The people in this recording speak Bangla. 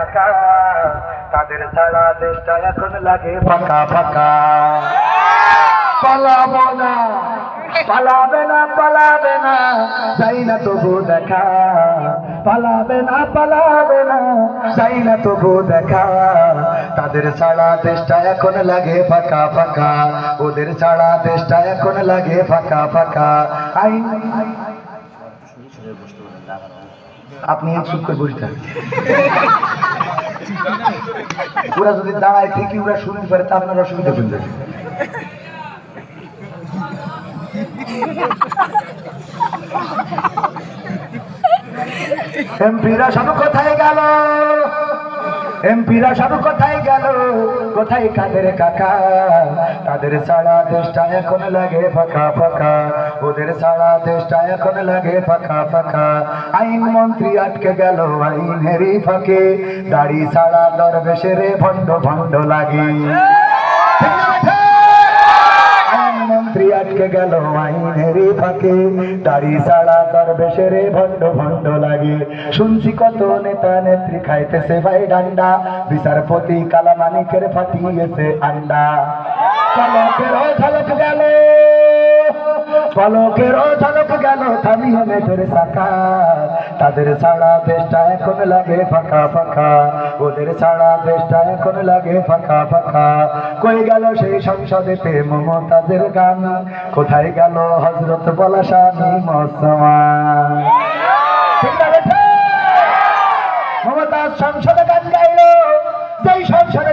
কাকা, তাদের ছাড়া দেশটা এখন লাগে ফাঁকা ফাঁকা। পালাবো না, পালাবে না, পালাবে না, চাই না তবু দেখা। পালাবে না, পালাবে না, চাই না তবু দেখা। তাদের ছাড়া দেশটা এখন লাগে ফাঁকা ফাঁকা, ওদের ছাড়া দেশটা এখন লাগে ফাঁকা ফাঁকা। আপনি চুপ করে বসে থাকেন। ওরা যদি দাঁড়ায় ঠিকই ওরা শুনতে পারে তা আপনার অসুবিধা করবে। এমপিরা সব কোথায় গেল, এমপিরা সব কোথায় গেল, কোথায় কাদের কাকা? তাদের ছাড়া দেশটা এখন লাগে ফাঁকা ফাঁকা, ওদের ছাড়া দেশটা এখন লাগে ফাঁকা ফাঁকা। আইন মন্ত্রী আটকে গেল আইনেরই ফাঁকে, দাড়ি ছাড়া দরবেশের ভণ্ড ভণ্ড লাগে। মন্ত্রী আটকে গেল আইনেরই ফাঁকে, দাড়ি ছাড়া দরবেশের ভণ্ড ভণ্ড লাগে। শুনছি কত নেতা নেত্রী খাইতেছে ভাই ডান্ডা, বিচারপতি কালামানিকের ফাটিয়েছে আন্ডা। পলকের ঝলক গেল, পলকের ঝলক গেল থামিয়ে নেটের শাখা। তাদের ছাড়া দেশটা এখন লাগে ফাঁকা ফাঁকা, ওদের ছাড়া দেশটা এখন লাগে ফাঁকা ফাঁকা। কই গেল সেই সংসদেতে মমতাজের গান, কোথায় গেল হযরত বলা স্বামী মুসলমান? মমতাজ সংসদে গান গাইল, যেই সংসদে